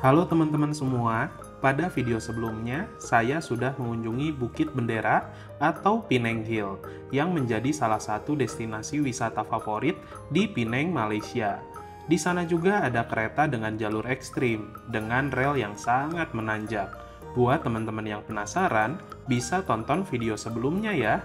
Halo teman-teman semua, pada video sebelumnya saya sudah mengunjungi Bukit Bendera atau Penang Hill yang menjadi salah satu destinasi wisata favorit di Penang, Malaysia. Di sana juga ada kereta dengan jalur ekstrim dengan rel yang sangat menanjak. Buat teman-teman yang penasaran, bisa tonton video sebelumnya ya.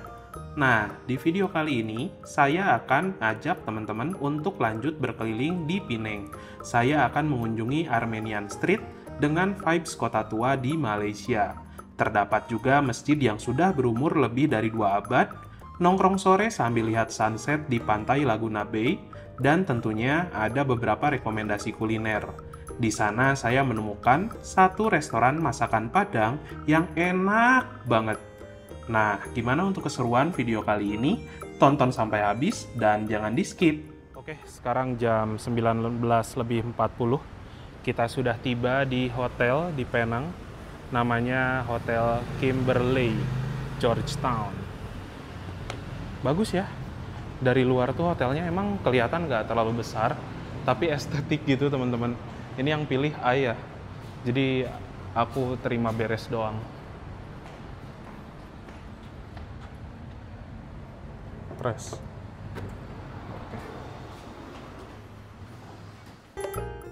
Nah, di video kali ini, saya akan ajak teman-teman untuk lanjut berkeliling di Penang. Saya akan mengunjungi Armenian Street dengan vibes kota tua di Malaysia. Terdapat juga masjid yang sudah berumur lebih dari 2 abad, nongkrong sore sambil lihat sunset di pantai Laguna Bay, dan tentunya ada beberapa rekomendasi kuliner. Di sana saya menemukan satu restoran masakan Padang yang enak banget. Nah, gimana untuk keseruan video kali ini? Tonton sampai habis dan jangan di-skip. Oke, sekarang jam 19:40. Kita sudah tiba di hotel di Penang. Namanya Hotel Kimberley, Georgetown. Bagus ya. Dari luar tuh hotelnya emang kelihatan nggak terlalu besar, tapi estetik gitu teman-teman. Ini yang pilih ayah. Jadi aku terima beres doang. Press.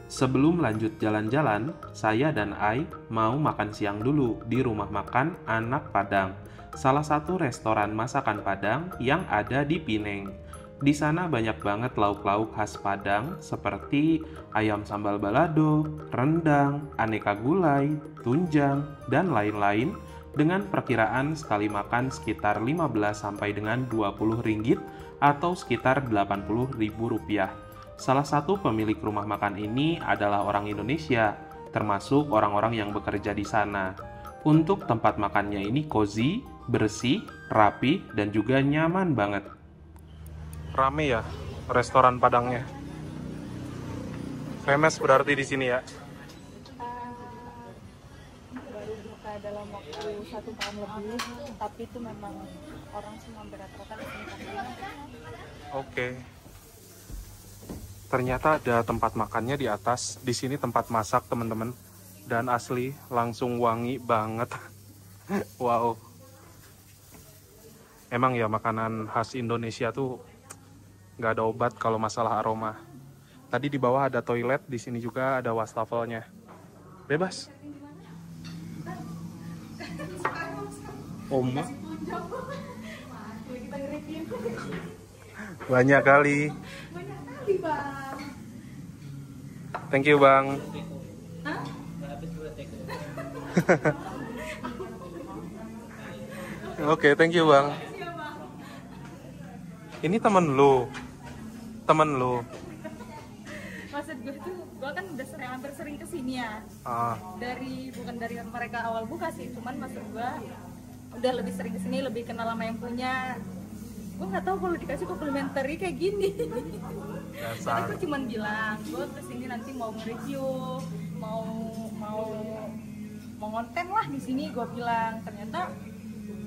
Sebelum lanjut jalan-jalan, saya dan Ai mau makan siang dulu di rumah makan Anak Padang, salah satu restoran masakan Padang yang ada di Penang. Di sana banyak banget lauk-lauk khas Padang seperti ayam sambal balado, rendang, aneka gulai, tunjang, dan lain-lain dengan perkiraan sekali makan sekitar 15 sampai dengan 20 ringgit atau sekitar 80 ribu rupiah. Salah satu pemilik rumah makan ini adalah orang Indonesia, termasuk orang-orang yang bekerja di sana. Untuk tempat makannya ini cozy, bersih, rapi, dan juga nyaman banget. Rame ya restoran Padangnya. Famous berarti di sini ya. Baru buka dalam waktu 1 tahun lebih, tapi itu memang orang semua rata-rata di sini kan. Oke. Ternyata ada tempat makannya di atas. Di sini tempat masak teman-teman, dan asli langsung wangi banget. Wow. Emang ya makanan khas Indonesia tuh nggak ada obat kalau masalah aroma. Tadi di bawah ada toilet, di sini juga ada wastafelnya. Bebas. Oma. Banyak kali. Thank you bang. Oke, thank you bang. Ini temen lu. Maksud gue tuh, gue kan udah hampir sering kesini ya. Bukan dari mereka awal buka sih, cuman maksud gue udah lebih sering kesini, lebih kenal sama yang punya. Gue nggak tahu kalau dikasih complimentary kayak gini. Tapi gue cuman bilang, gue kesini nanti mau nge-review, mau ngonten lah di sini. Gue bilang ternyata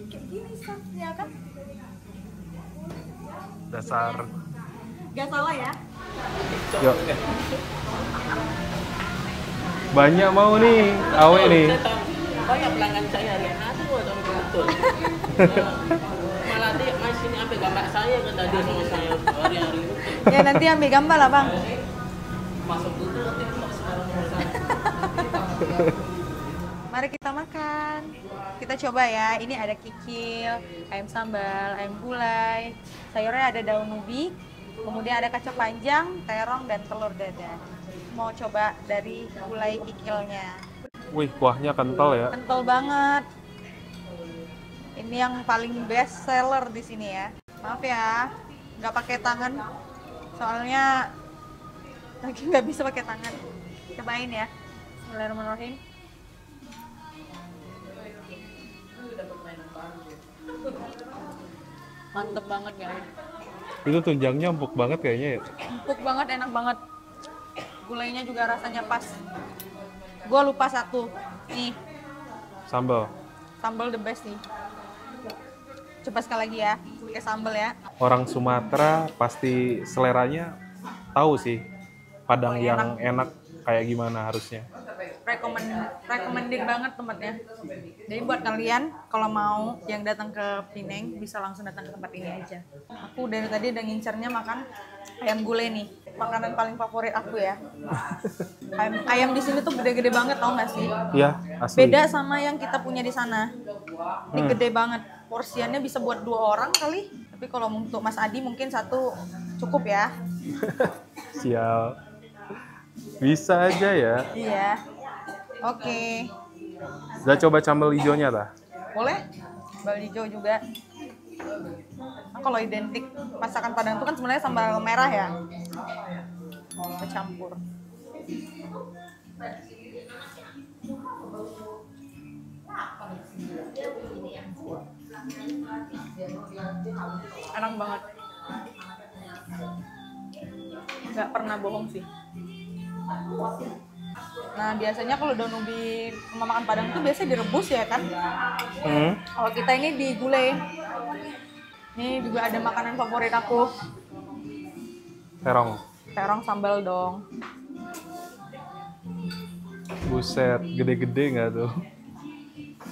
kayak gini staffnya kan. Dasar. Gak salah ya? Yuk. Banyak mau nih, awe nih. Banyak pelanggan saya lihat, aduh ada betul. Malah dia main sini ambil gambar saya kata dia sama saya hari-hari itu. Ya nanti ambil gambar lah bang. Masuk dulu nanti sekarang. Mari kita makan. Kita coba ya. Ini ada kikil, ayam sambal, ayam gulai, sayurnya ada daun ubi, kemudian ada kacang panjang, terong, dan telur dadar. Mau coba dari gulai kikilnya. Wih, kuahnya kental ya. Kental banget. Ini yang paling best seller di sini ya. Maaf ya, nggak pakai tangan. Soalnya lagi nggak bisa pakai tangan. Cobain ya. Bismillahirrahmanirrahim. Mantep banget guys. Itu tunjangnya empuk banget kayaknya ya. Empuk banget, enak banget. Gulainya juga rasanya pas. Gua lupa satu. Nih, Sambal. sambal the best nih. Coba sekali lagi ya, pakai sambal ya. Orang Sumatera pasti seleranya tahu sih Padang yang enak kayak gimana harusnya. recommended banget tempatnya. Jadi buat kalian kalau mau yang datang ke Pineng bisa langsung datang ke tempat ini aja. Aku dari tadi udah ngincernya makan ayam gulai nih, makanan paling favorit aku ya. Ayam di sini tuh gede-gede banget, tau nggak sih? Iya, asli. Beda sama yang kita punya di sana. Ini gede banget. Porsiannya bisa buat 2 orang kali. Tapi kalau untuk Mas Adi mungkin 1 cukup ya. Sial. Bisa aja ya. Iya. Oke. Udah coba sambal hijaunya dah? Boleh? Sambal hijau juga. Nah, kalau identik masakan Padang itu kan sebenarnya sambal merah ya. Bercampur. Enak banget. Nggak pernah bohong sih. Nah biasanya kalau udah nubi rumah makan Padang itu biasanya direbus ya kan? Kalau kita ini digulai. Ini juga ada makanan favorit aku. Terong. Terong sambal dong. Buset, gede-gede nggak tuh?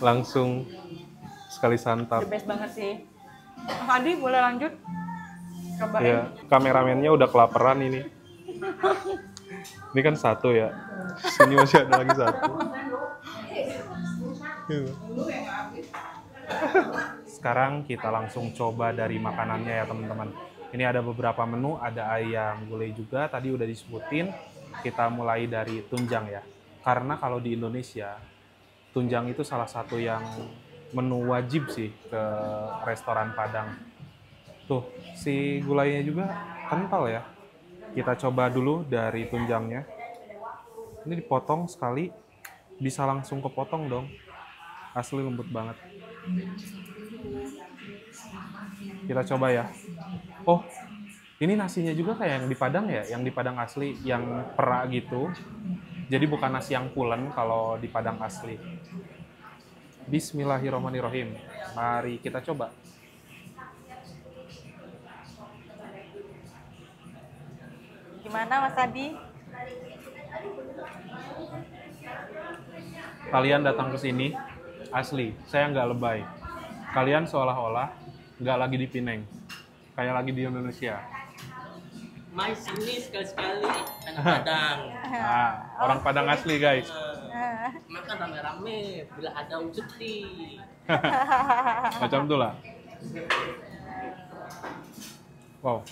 Langsung sekali santap. The best banget sih. Mas Adi boleh lanjut? Cobain. Ya, kameramennya udah kelaparan ini. Ini kan 1 ya. Sini masih ada lagi 1. Sekarang kita langsung coba dari makanannya ya teman-teman. Ini ada beberapa menu, ada ayam gulai juga, tadi udah disebutin. Kita mulai dari tunjang ya. Karena kalau di Indonesia, tunjang itu salah satu yang menu wajib sih ke restoran Padang. Tuh, si gulainya juga kental ya. Kita coba dulu dari tunjangnya. Ini dipotong sekali, bisa langsung kepotong dong. Asli lembut banget. Kita coba ya. Oh, ini nasinya juga kayak yang di Padang ya, yang di Padang asli, yang perak gitu. Jadi bukan nasi yang pulen kalau di Padang asli. Bismillahirrahmanirrahim. Mari kita coba. Gimana Mas Adi? Kalian datang ke sini, asli, saya nggak lebay. Kalian seolah-olah nggak lagi di Pineng, kayak lagi di Indonesia. Mai sini sekali-sekali anak Padang. Nah, orang Padang asli guys. Makan rame-rame bila ada cuti. Macam itulah. Wow.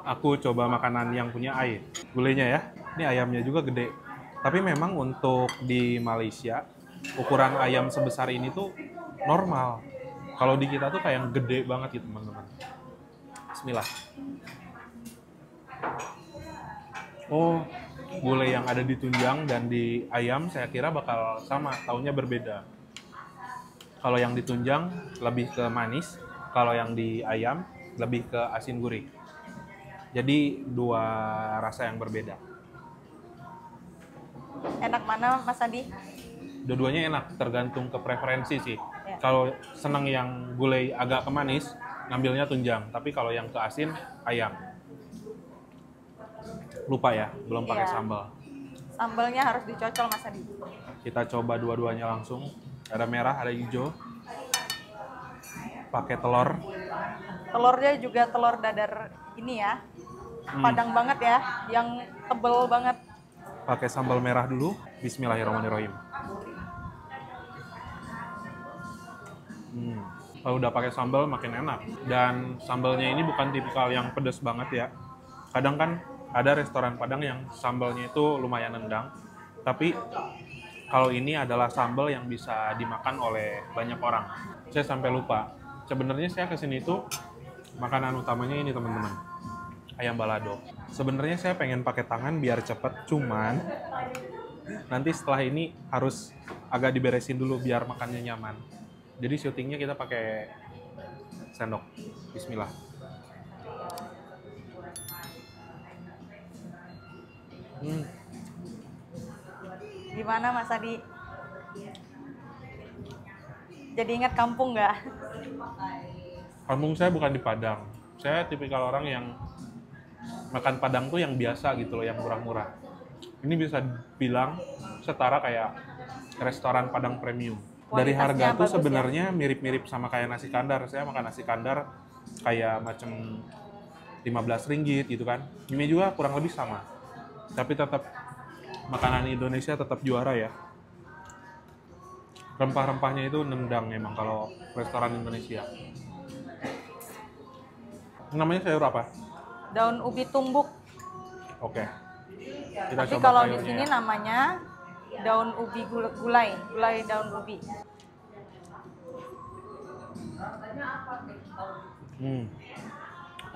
Aku coba makanan yang punya air. Gulainya ya. Ini ayamnya juga gede. Tapi memang untuk di Malaysia, ukuran ayam sebesar ini tuh normal. Kalau di kita tuh kayak gede banget gitu teman-teman. Bismillah. Oh, gulai yang ada di tunjang dan di ayam saya kira bakal sama, taunya berbeda. Kalau yang di tunjang lebih ke manis, kalau yang di ayam lebih ke asin gurih. Jadi 2 rasa yang berbeda. Enak mana Mas Adi? Dua-duanya enak, tergantung ke preferensi sih. Ya. Kalau senang yang gulai agak ke manis, ngambilnya tunjang. Tapi kalau yang ke asin, ayam. Lupa ya, belum pakai Iya. sambal. Sambalnya harus dicocol Mas Adi. Kita coba dua-duanya langsung. Ada merah, ada hijau. Pakai telur. Telurnya juga telur dadar ini ya. Padang banget ya, yang tebel banget. Pakai sambal merah dulu. Bismillahirrahmanirrahim. Kalau udah pakai sambal makin enak. Dan sambalnya ini bukan tipikal yang pedas banget ya. Kadang kan ada restoran Padang yang sambalnya itu lumayan nendang. Tapi kalau ini adalah sambal yang bisa dimakan oleh banyak orang. Saya sampai lupa. Sebenarnya saya kesini itu makanan utamanya ini teman-teman. Ayam balado. Sebenarnya saya pengen pakai tangan biar cepet, cuman nanti setelah ini harus agak diberesin dulu biar makannya nyaman. Jadi syutingnya kita pakai sendok. Bismillah. Gimana Mas Adi? Jadi ingat kampung nggak? Kampung saya bukan di Padang. Saya tipikal orang yang makan Padang tuh yang biasa gitu loh, yang murah-murah. Ini bisa bilang setara kayak restoran Padang premium. Dari harga tuh sebenarnya mirip-mirip sama kayak nasi kandar. Saya makan nasi kandar kayak macam 15 ringgit gitu kan. Ini juga kurang lebih sama. Tapi tetap makanan Indonesia tetap juara ya. Rempah-rempahnya itu nendang emang kalau restoran Indonesia. Namanya sayur apa? Daun ubi tumbuk. Oke. Tapi kalau di sini namanya daun ubi gulai daun ubi.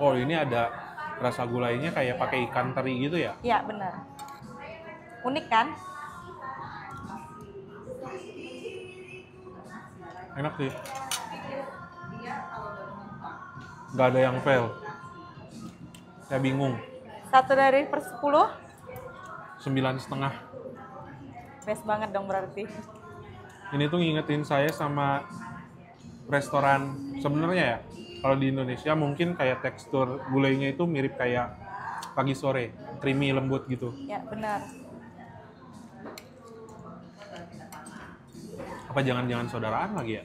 Oh, ini ada rasa gulainya kayak pakai ikan teri gitu ya? Iya, benar. Unik kan? Enak sih. Nggak ada yang fail. Saya bingung. 1 dari per 10? 9,5. Best banget dong berarti. Ini tuh ngingetin saya sama restoran sebenarnya ya. Kalau di Indonesia mungkin kayak tekstur gulainya itu mirip kayak pagi sore, creamy lembut gitu. Ya, benar. Apa jangan-jangan saudaraan lagi ya?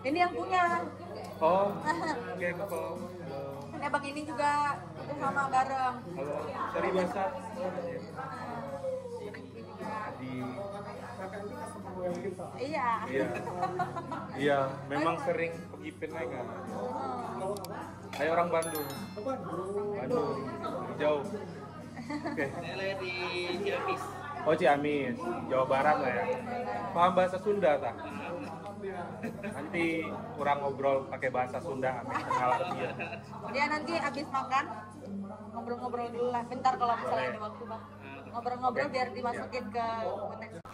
Ini yang punya. Oh, oke, betul. Ini abang ini juga sama bareng. Halo, cari bahasa. Iya. Iya, memang sering pergi Penang kan. Saya orang Bandung. Bandung. Jauh. Oke. Saya di Ciamis. Oh, Ciamis, Jawa Barat lah ya. Paham bahasa Sunda tak? Nanti kurang ngobrol pakai bahasa Sunda, kenal dia. Dia nanti habis makan ngobrol-ngobrol dulu lah. Bentar kalau misalnya ada waktu, Bang. Ngobrol-ngobrol biar dimasukin ke konteks.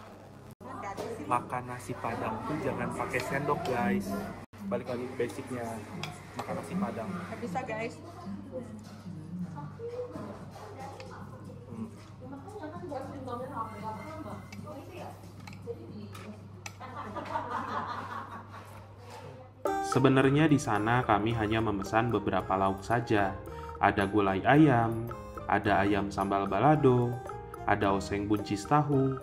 Makan nasi Padang tuh jangan pakai sendok, guys. Balik lagi ke basicnya, makan nasi Padang. Nggak bisa, guys. Sebenarnya di sana kami hanya memesan beberapa lauk saja. Ada gulai ayam, ada ayam sambal balado, ada oseng buncis tahu,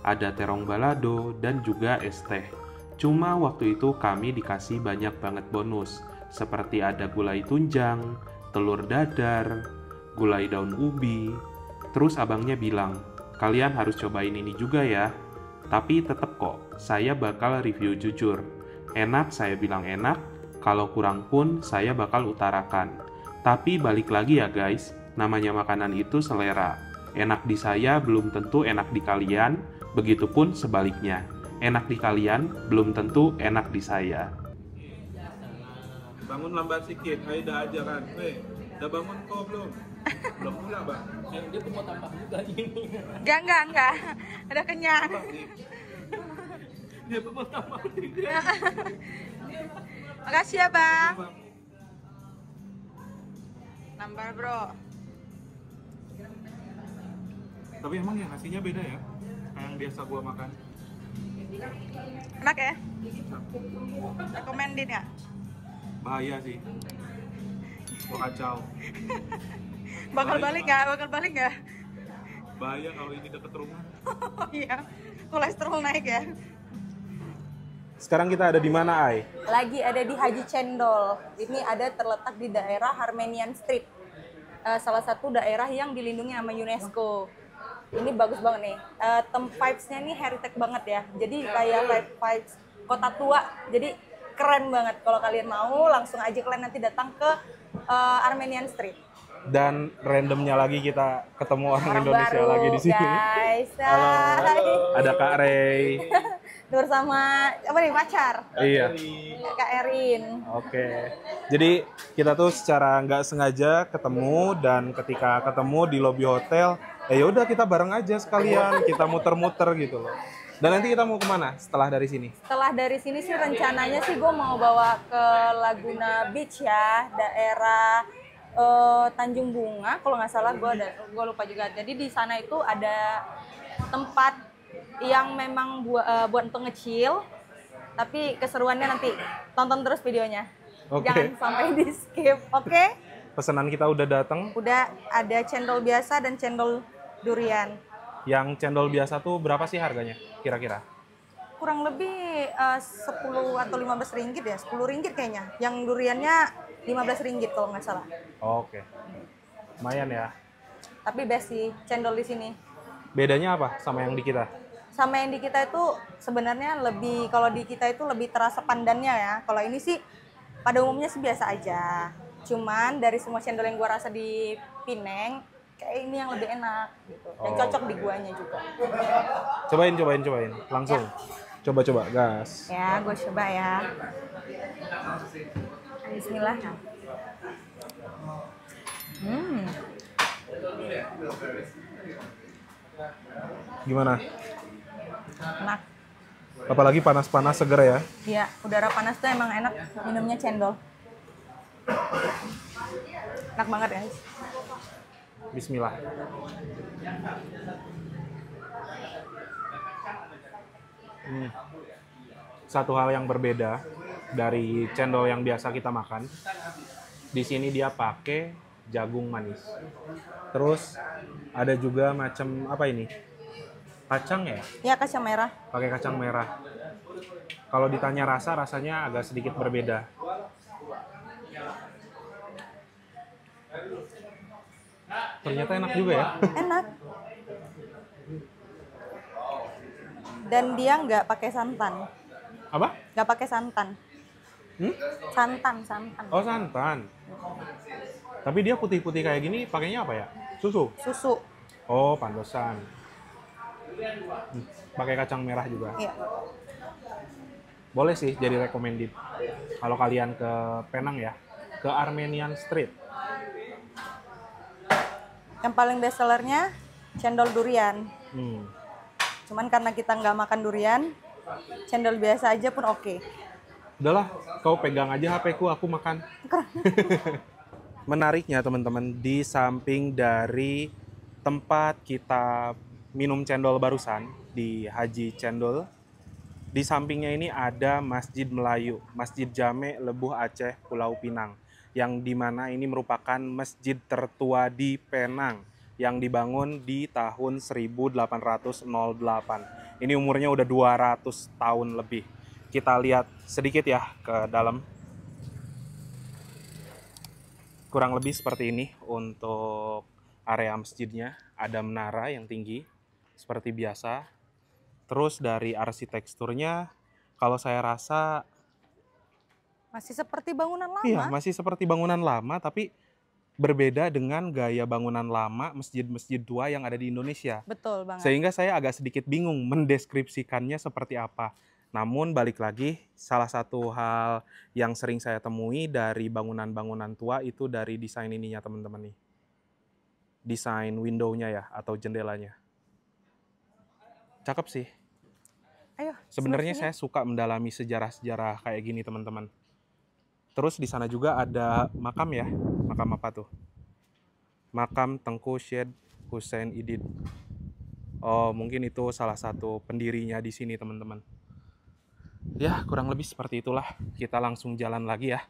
ada terong balado, dan juga es teh. Cuma waktu itu kami dikasih banyak banget bonus, seperti ada gulai tunjang, telur dadar, gulai daun ubi. Terus abangnya bilang, kalian harus cobain ini juga ya. Tapi tetep kok, saya bakal review jujur. Enak, saya bilang enak. Kalau kurang pun, saya bakal utarakan. Tapi balik lagi ya guys, namanya makanan itu selera. Enak di saya belum tentu enak di kalian, begitupun sebaliknya. Enak di kalian belum tentu enak di saya. Bangun lambat sedikit, Aida aja kan. Udah bangun kok belum? Belum pula, Bang. Dia mau tambah juga ini. Enggak. Udah kenyang. Dia mau tambah juga. Makasih ya, Bang. Nambah, Bro. Tapi emang ya nasinya beda ya? Kayak yang biasa gua makan. Enak ya? Rekomendin ya? Bahaya sih. Gua kacau. Bakal balik nggak? Bahaya kalau ini deket rumah. Iya, kolesterol naik ya. Sekarang kita ada di mana, Ai? Lagi ada di Haji Cendol. Ini ada terletak di daerah Armenian Street. Salah satu daerah yang dilindungi sama UNESCO. Ini bagus banget nih. Vibes-nya nih heritage banget ya. Jadi kayak vibes kota tua. Jadi keren banget. Kalau kalian mau, langsung aja kalian nanti datang ke Armenian Street. Dan randomnya lagi kita ketemu orang Indonesia baru, lagi di sini. Guys. Halo. Ada Kak Rey. Bersama apa nih, pacar? Iya. Kak Erin. Oke. Jadi kita tuh secara nggak sengaja ketemu, dan ketika ketemu di lobi hotel, ya udah kita bareng aja sekalian, kita muter-muter gitu loh. Dan nanti kita mau kemana setelah dari sini? Setelah dari sini sih rencananya sih gue mau bawa ke Laguna Beach ya, daerah Tanjung Bunga kalau nggak salah, gue lupa juga. Jadi di sana itu ada tempat yang memang buat untuk nge-chill, tapi keseruannya nanti tonton terus videonya. Oke. Jangan sampai di skip, oke? pesanan kita udah datang. Udah ada cendol biasa dan cendol durian. Yang cendol biasa tuh berapa sih harganya kira-kira? Kurang lebih 10 atau 15 ringgit ya, 10 ringgit kayaknya. Yang duriannya 15 ringgit kalau nggak salah. Oke. Lumayan ya. Tapi best sih cendol di sini. Bedanya apa sama yang di kita? Sama yang di kita itu sebenarnya lebih, kalau di kita itu lebih terasa pandannya ya. Kalau ini sih pada umumnya sih biasa aja. Cuman dari semua cendol yang gua rasa di Pineng, kayak ini yang lebih enak gitu. Dan cocok di guanya juga. Cobain. Langsung. Coba, gas. Ya, gue coba ya. Bismillah. Gimana? Enak. Apalagi panas-panas seger ya. Iya, udara panas tuh emang enak minumnya cendol. Enak banget guys. Bismillah. Satu hal yang berbeda dari cendol yang biasa kita makan. Di sini dia pakai jagung manis. Terus ada juga macam apa ini? Kacang ya? Ya, kacang merah. Pakai kacang merah. Kalau ditanya rasanya agak sedikit berbeda. Ternyata enak juga ya. Enak. Dan dia nggak pakai santan. Apa? Nggak pakai santan. Santan. Oh, santan. Tapi dia putih-putih kayak gini pakainya apa ya? Susu? Susu. Oh, pantesan. Pakai kacang merah juga. Iya. Boleh sih jadi recommended. Kalau kalian ke Penang ya, ke Armenian Street. Yang paling best sellernya cendol durian. Cuman karena kita nggak makan durian, cendol biasa aja pun oke. Udahlah, kau pegang aja HP-ku, aku makan. Menariknya teman-teman, di samping dari tempat kita minum cendol barusan di Haji Cendol, di sampingnya ini ada Masjid Melayu, Masjid Jame Lebuh Aceh Pulau Pinang, yang dimana ini merupakan masjid tertua di Penang yang dibangun di tahun 1808. Ini umurnya udah 200 tahun lebih. Kita lihat sedikit ya ke dalam. Kurang lebih seperti ini untuk area masjidnya. Ada menara yang tinggi seperti biasa. Terus dari arsitekturnya, kalau saya rasa Masih seperti bangunan lama. iya, masih seperti bangunan lama, tapi berbeda dengan gaya bangunan lama masjid-masjid tua yang ada di Indonesia. Betul banget. Sehingga saya agak sedikit bingung mendeskripsikannya seperti apa. Namun balik lagi, salah satu hal yang sering saya temui dari bangunan-bangunan tua itu dari desain ininya teman-teman nih. Desain window-nya ya, atau jendelanya. Cakep sih. Ayo. Sebenarnya sini. saya suka mendalami sejarah-sejarah kayak gini teman-teman. Terus di sana juga ada makam ya. Makam apa tuh? Makam Tengku Syed Hussein Idid. Oh, mungkin itu salah satu pendirinya di sini teman-teman. Ya, kurang lebih seperti itulah. Kita langsung jalan lagi ya.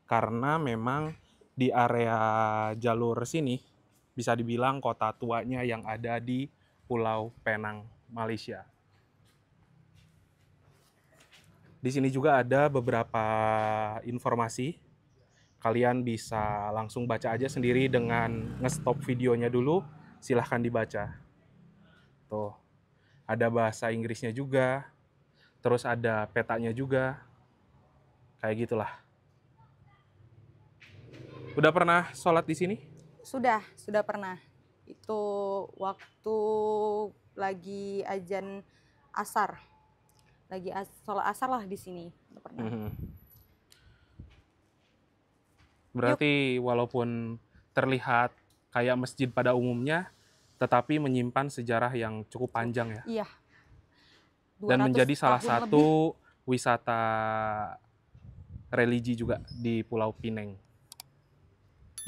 Karena memang di area jalur sini bisa dibilang kota tuanya yang ada di Pulau Penang, Malaysia. Di sini juga ada beberapa informasi. Kalian bisa langsung baca aja sendiri dengan nge-stop videonya dulu. Silahkan dibaca. Tuh, ada bahasa Inggrisnya juga. Terus ada petanya juga. Kayak gitulah. Udah pernah sholat di sini? Sudah pernah. Itu waktu lagi azan asar. Lagi sholat asar lah di sini. Udah pernah. Berarti walaupun terlihat kayak masjid pada umumnya, tetapi menyimpan sejarah yang cukup panjang ya. Iya. Dan menjadi salah tahun satu wisata religi juga di Pulau Pineng.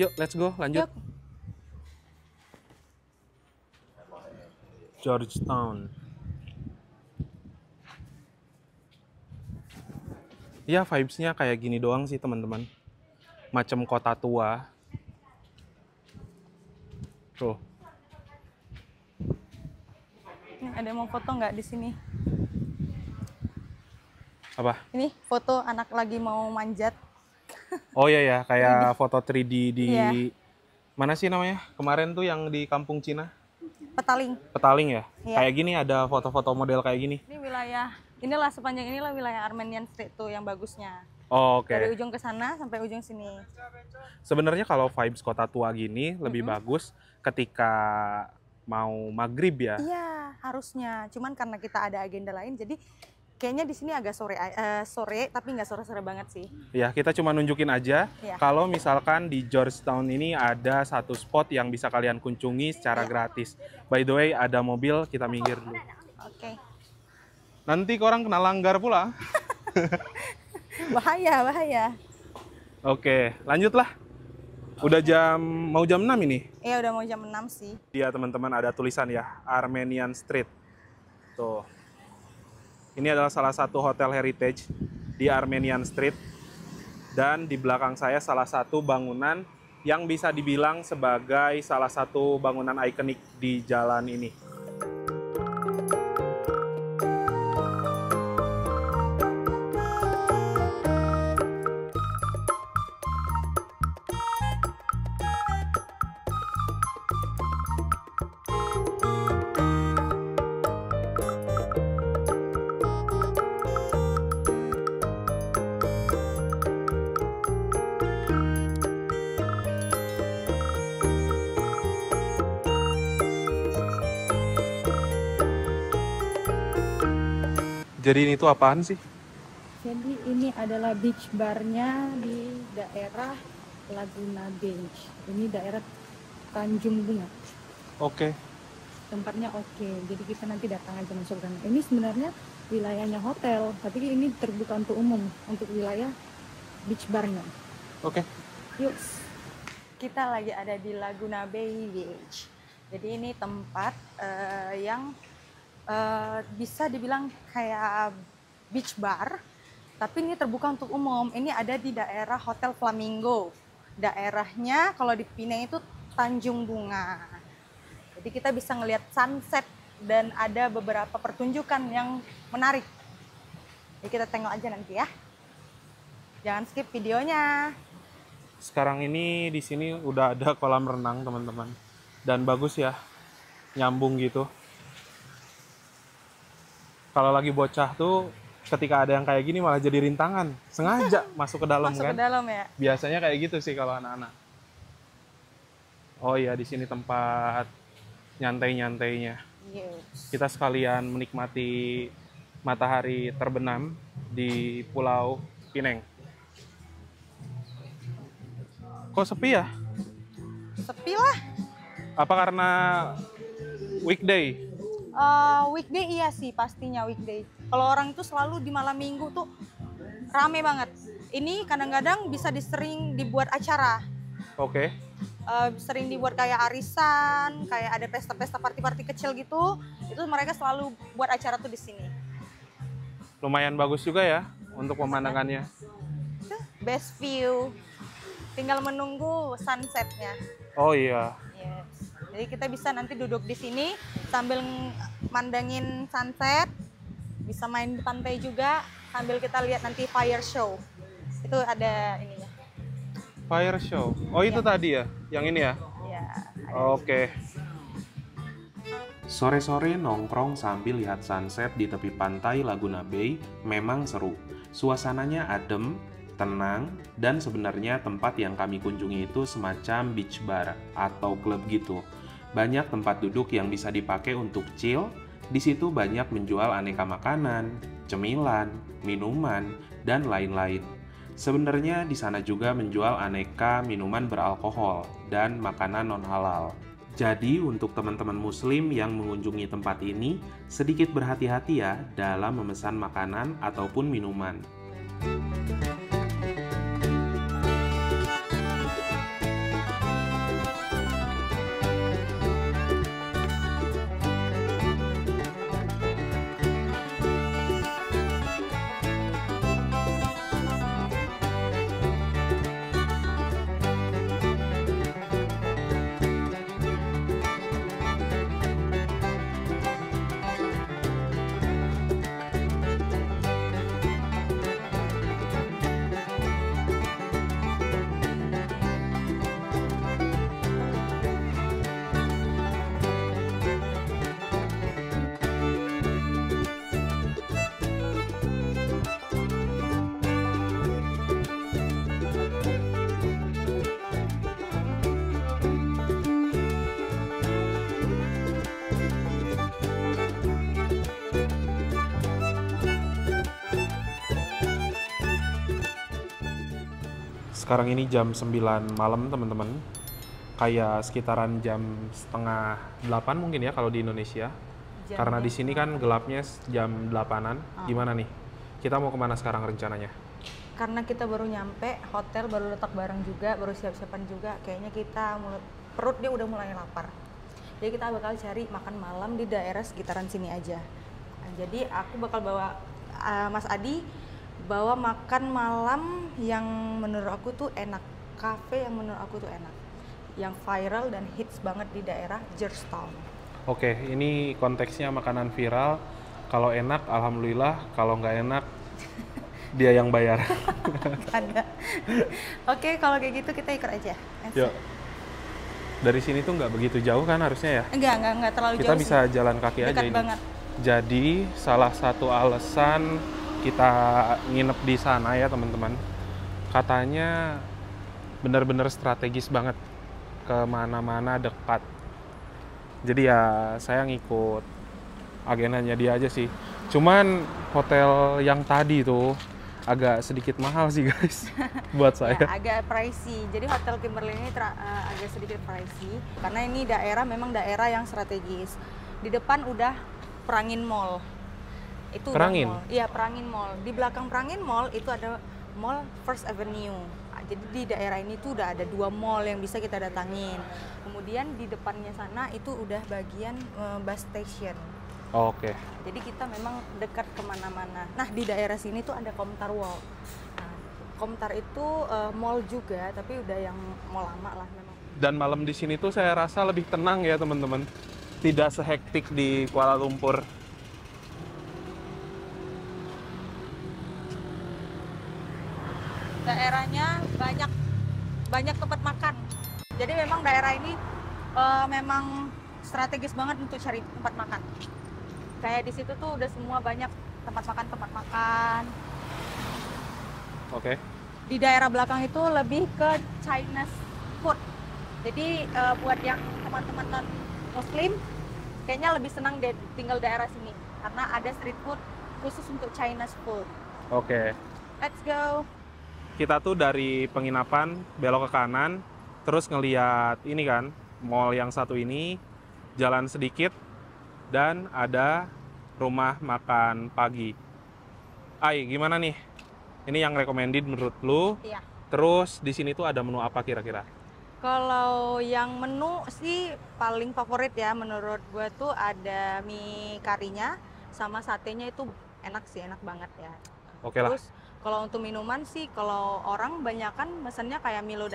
Yuk, let's go, lanjut. Yuk. Georgetown. Ya, vibes-nya kayak gini doang sih teman-teman. Macam kota tua, Tuh. Ini ada yang mau foto nggak di sini? Apa? Ini foto anak lagi mau manjat. Oh iya ya, kayak foto 3D di Iya. mana sih namanya? Kemarin tuh yang di kampung Cina. Petaling. Petaling ya? Iya. Kayak gini ada foto-foto model kayak gini. Ini wilayah, inilah sepanjang inilah wilayah Armenian Street tuh yang bagusnya. Oh, oke. Dari ujung ke sana sampai ujung sini. Sebenarnya kalau vibes kota tua gini lebih bagus ketika mau maghrib ya. Iya, harusnya. Cuman karena kita ada agenda lain, jadi kayaknya di sini agak sore, tapi nggak sore-sore banget sih. Ya, kita cuma nunjukin aja Iya. kalau misalkan di Georgetown ini ada satu spot yang bisa kalian kunjungi secara gratis. By the way, ada mobil, kita minggir dulu. Oke. Nanti korang kena langgar pula. Bahaya, bahaya. Oke, lanjutlah. Udah mau jam 6 ini. Iya, udah mau jam 6 sih. Dia teman-teman ada tulisan ya, Armenian Street. Tuh. Ini adalah salah satu hotel heritage di Armenian Street. Dan di belakang saya salah satu bangunan yang bisa dibilang sebagai salah satu bangunan ikonik di jalan ini. Jadi ini tuh apaan sih? Jadi ini adalah beach barnya di daerah Laguna Beach. Ini daerah Tanjung Bunga. Oke. Tempatnya oke. Jadi kita nanti datang aja masuk ke sana. Ini sebenarnya wilayahnya hotel, tapi ini terbuka untuk umum, untuk wilayah beach barnya. Oke. Yuk. Kita lagi ada di Laguna Bay Beach. Jadi ini tempat yang bisa dibilang kayak beach bar, tapi ini terbuka untuk umum. Ini ada di daerah Hotel Flamingo. Daerahnya kalau di Pineng itu Tanjung Bunga. Jadi kita bisa ngelihat sunset dan ada beberapa pertunjukan yang menarik. Jadi kita tengok aja nanti ya. Jangan skip videonya. Sekarang ini di sini udah ada kolam renang teman-teman, dan bagus ya, nyambung gitu. Kalau lagi bocah tuh ketika ada yang kayak gini malah jadi rintangan, sengaja masuk ke dalam Masuk kan? ke dalam ya. Biasanya kayak gitu sih kalau anak-anak. Oh iya, di sini tempat nyantai-nyantainya. Yes. Kita sekalian menikmati matahari terbenam di Pulau Pineng. Kok sepi ya? Sepi lah. Apa karena weekday? Weekday iya sih, pastinya weekday. Kalau orang itu selalu di malam minggu tuh rame banget. Ini kadang-kadang bisa sering dibuat acara. Oke. Sering dibuat kayak arisan, kayak ada pesta-pesta party-party kecil gitu. Itu mereka selalu buat acara tuh di sini. Lumayan bagus juga ya untuk pemandangannya. Tuh, best view. Tinggal menunggu sunsetnya. Oh iya. Yes. Jadi kita bisa nanti duduk di sini sambil mandangin sunset, bisa main di pantai juga sambil kita lihat nanti fire show. Itu ada ininya. Fire show. Oh itu tadi ya, yang ini ya? Ya. Oke. Sore-sore nongkrong sambil lihat sunset di tepi pantai Laguna Bay memang seru. Suasananya adem, tenang, dan sebenarnya tempat yang kami kunjungi itu semacam beach bar atau klub gitu. Banyak tempat duduk yang bisa dipakai untuk chill. Di situ banyak menjual aneka makanan, cemilan, minuman, dan lain-lain. Sebenarnya di sana juga menjual aneka minuman beralkohol dan makanan non-halal. Jadi untuk teman-teman muslim yang mengunjungi tempat ini, sedikit berhati-hati ya dalam memesan makanan ataupun minuman. Sekarang ini jam 9 malam teman-teman. Kayak sekitaran jam setengah 8 mungkin ya kalau di Indonesia. Karena di sini kan gelapnya jam 8-an. Gimana nih? Kita mau kemana sekarang rencananya? Karena kita baru nyampe hotel, baru letak barang juga, baru siap-siapan juga. Kayaknya kita perut dia udah mulai lapar. Jadi kita bakal cari makan malam di daerah sekitaran sini aja. Nah, jadi aku bakal bawa Mas Adi bawa makan malam yang menurut aku tuh enak, cafe yang menurut aku tuh enak, yang viral dan hits banget di daerah Georgetown. Oke, ini konteksnya makanan viral. Kalau enak, alhamdulillah. Kalau nggak enak, dia yang bayar. Ada. Oke, kalau kayak gitu kita ikut aja. Yuk. Dari sini tuh nggak begitu jauh kan harusnya ya? Enggak terlalu jauh. Kita bisa jalan kaki aja ini. Banget. Jadi salah satu alasan kita nginep di sana ya teman-teman, katanya benar-benar strategis banget, kemana-mana dekat. Jadi ya saya ngikut agenanya dia aja sih. Cuman hotel yang tadi tuh agak sedikit mahal sih guys buat saya. Ya, agak pricey. Jadi hotel Kimberly ini agak sedikit pricey karena ini memang daerah yang strategis. Di depan udah Perangin Mall. Itu Perangin? Iya, Perangin Mall. Di belakang Perangin Mall itu ada Mall First Avenue. Jadi di daerah ini tuh udah ada 2 mall yang bisa kita datangin. Kemudian di depannya sana itu udah bagian bus station. Oke. Jadi kita memang dekat kemana-mana. Nah di daerah sini tuh ada Komtar Walk. Nah, Komtar itu mall juga, tapi udah yang mall lama lah memang. Dan malam di sini tuh saya rasa lebih tenang ya teman-teman. Tidak sehektik di Kuala Lumpur. Daerahnya banyak tempat makan. Jadi memang daerah ini memang strategis banget untuk cari tempat makan. Kayak di situ tuh udah semua banyak tempat makan. Oke. Di daerah belakang itu lebih ke Chinese food. Jadi buat yang teman-teman non Muslim kayaknya lebih senang tinggal daerah sini karena ada street food khusus untuk Chinese food. Oke. Let's go. Kita tuh dari penginapan belok ke kanan, terus ngeliat ini kan, mall yang satu ini, jalan sedikit, dan ada rumah makan pagi. Ai, gimana nih? Ini yang recommended menurut lu? Iya. Terus di sini tuh ada menu apa kira-kira? Kalau yang menu sih paling favorit ya menurut gue tuh ada mie karinya sama satenya itu enak sih, enak banget ya. Oke lah. Terus kalau untuk minuman sih, kalau orang banyakan mesennya kayak Milo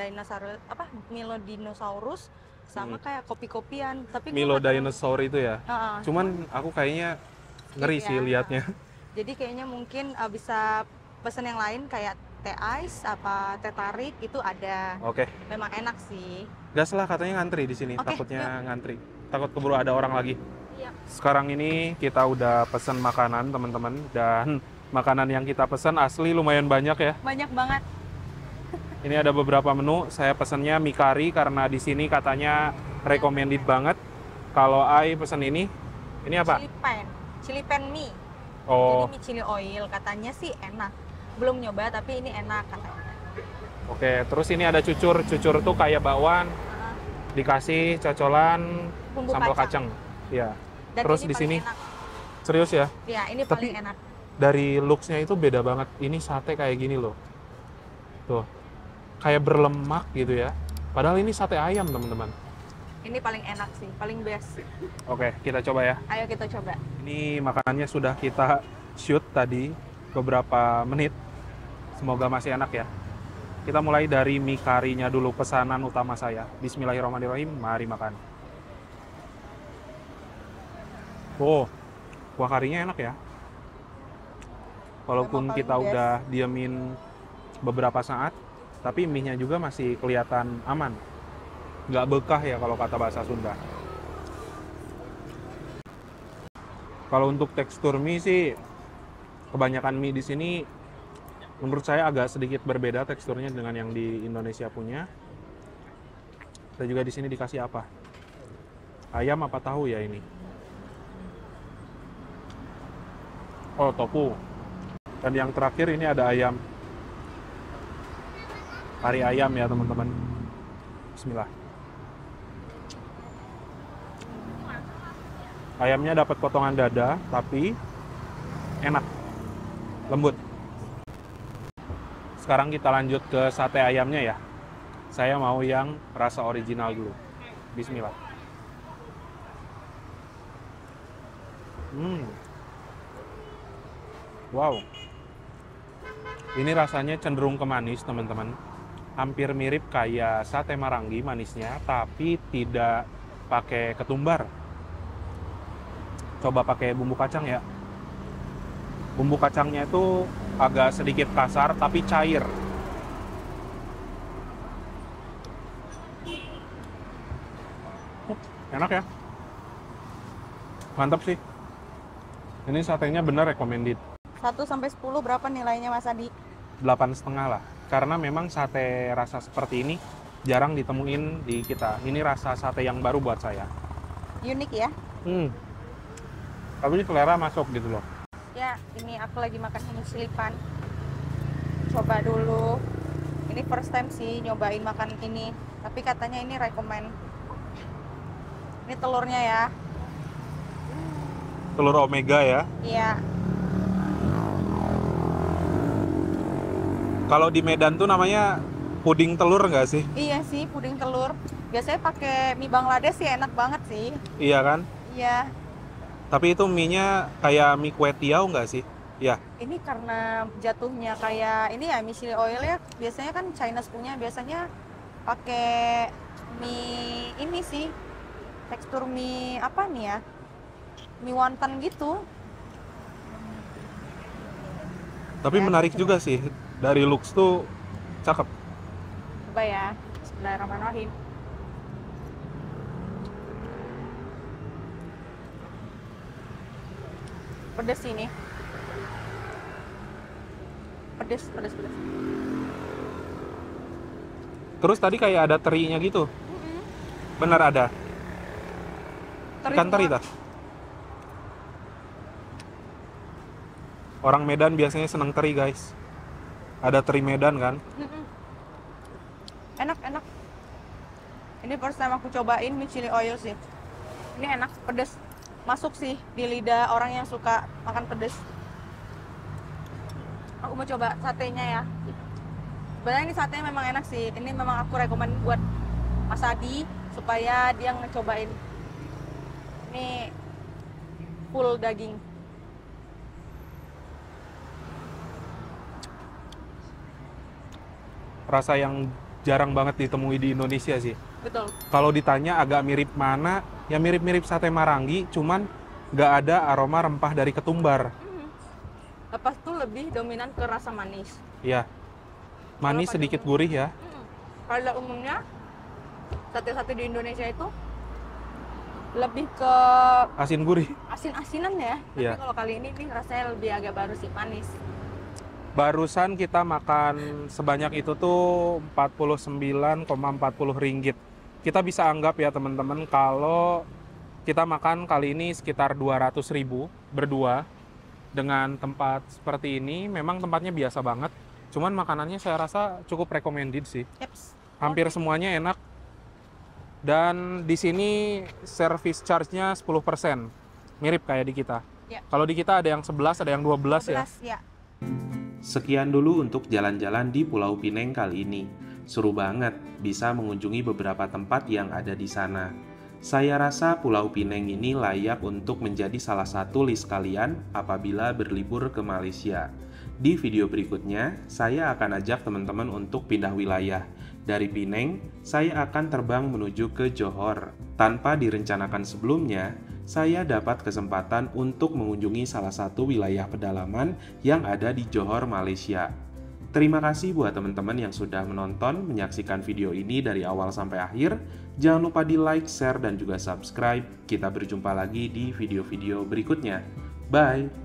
Dinosaurus sama kayak kopi-kopian. Tapi Milo Dinosaur itu ya. Cuman aku kayaknya ngeri sih liatnya. Jadi kayaknya mungkin bisa pesen yang lain kayak teh ice apa teh tarik itu ada. Oke. Memang enak sih. Gas lah katanya ngantri di sini. Takutnya ngantri. Takut keburu ada orang lagi. Iya. Sekarang ini kita udah pesen makanan teman-teman dan makanan yang kita pesan asli lumayan banyak ya. Banyak banget. Ini ada beberapa menu. Saya pesennya mie kari karena di sini katanya recommended banget. Kalau Ai pesen ini apa? Chili pan mie. Oh. Jadi mie chili oil katanya sih enak. Belum nyoba tapi ini enak katanya. Oke, terus ini ada cucur. Cucur tuh kayak bakwan. Dikasih cocolan sambal kacang. Iya. Terus di sini serius ya? Iya, ini paling enak. Dari looks-nya itu beda banget. Ini sate kayak gini loh. Tuh. Kayak berlemak gitu ya. Padahal ini sate ayam, teman-teman. Ini paling enak sih, paling best. Oke, kita coba ya. Ayo kita coba. Ini makanannya sudah kita shoot tadi beberapa menit. Semoga masih enak ya. Kita mulai dari mie karinya dulu, pesanan utama saya. Bismillahirrahmanirrahim, mari makan. Oh, kuah karinya enak ya. Walaupun kita udah diamin beberapa saat, tapi mie-nya juga masih kelihatan aman. Nggak bekah ya kalau kata bahasa Sunda. Kalau untuk tekstur mie sih, kebanyakan mie di sini menurut saya agak sedikit berbeda teksturnya dengan yang di Indonesia punya. Kita juga di sini dikasih apa? Ayam apa tahu ya ini? Oh, tofu. Dan yang terakhir ini ada ayam. kari ayam ya teman-teman. Bismillah. Ayamnya dapat potongan dada, tapi enak, lembut. Sekarang kita lanjut ke sate ayamnya ya. Saya mau yang rasa original dulu. Bismillah. Wow. Ini rasanya cenderung ke manis teman-teman. Hampir mirip kayak sate Marangi manisnya, tapi tidak pakai ketumbar. Coba pakai bumbu kacang ya. Bumbu kacangnya itu agak sedikit kasar tapi cair. Enak ya. Mantap sih. Ini satenya benar recommended. 1-10 berapa nilainya Mas Adi? 8,5 lah. Karena memang sate rasa seperti ini jarang ditemuin di kita. Ini rasa sate yang baru buat saya. Unik ya? Tapi selera masuk gitu loh. Ya, ini aku lagi makan ini selipan. Coba dulu. Ini first time sih nyobain makan ini. Tapi katanya ini recommend. Ini telurnya ya. Telur omega ya. Iya. Kalau di Medan tuh namanya puding telur nggak sih? Iya sih, puding telur. Biasanya pakai mie Bangladesh sih, enak banget sih. Iya kan? Iya. Tapi itu mie-nya kayak mie kue tiaw nggak sih? Ya. Ini karena jatuhnya kayak ini ya, mie chili oil ya. Biasanya kan Chinese punya, biasanya pakai mie ini sih. Tekstur mie apa nih ya? Mie wonton gitu. Tapi menarik juga sih. Dari looks tuh cakep. Coba ya. Bismillahirrahmanirrahim. Pedes ini. Pedes. Terus tadi kayak ada terinya gitu. Benar ada. Ikan teri tah. Orang Medan biasanya senang teri guys. Ada teri Medan kan? Enak. Ini first time aku cobain mie chili oil sih. Ini enak, pedes. Masuk sih di lidah orang yang suka makan pedes. Aku mau coba satenya ya. Sebenarnya ini satenya memang enak sih. Ini memang aku rekomen buat Mas Adi supaya dia ngecobain. Ini full daging. Rasa yang jarang banget ditemui di Indonesia sih. Betul. Kalau ditanya agak mirip mana, ya mirip-mirip sate Marangi, cuman nggak ada aroma rempah dari ketumbar. Lepas tuh lebih dominan ke rasa manis. Iya. Manis sedikit gurih ya. Pada umumnya sate-sate di Indonesia itu lebih ke Asin gurih. asin-asinan ya. Tapi Iya. kalau kali ini nih rasanya lebih agak baru sih, manis. Barusan kita makan sebanyak itu tuh 49,40 ringgit. Kita bisa anggap ya teman-teman kalau kita makan kali ini sekitar 200.000 berdua dengan tempat seperti ini. Memang tempatnya biasa banget. Cuman makanannya saya rasa cukup recommended sih. Yeps. Hampir semuanya enak. Dan di sini service charge-nya 10%. Mirip kayak di kita. Ya. Kalau di kita ada yang 11, ada yang 12 ya. Ya. Sekian dulu untuk jalan-jalan di Pulau Pineng kali ini. Seru banget bisa mengunjungi beberapa tempat yang ada di sana. Saya rasa Pulau Pineng ini layak untuk menjadi salah satu list kalian apabila berlibur ke Malaysia. Di video berikutnya, saya akan ajak teman-teman untuk pindah wilayah. Dari Pineng, saya akan terbang menuju ke Johor. Tanpa direncanakan sebelumnya, saya dapat kesempatan untuk mengunjungi salah satu wilayah pedalaman yang ada di Johor, Malaysia. Terima kasih buat teman-teman yang sudah menonton, menyaksikan video ini dari awal sampai akhir. Jangan lupa di like, share, dan juga subscribe. Kita berjumpa lagi di video-video berikutnya. Bye!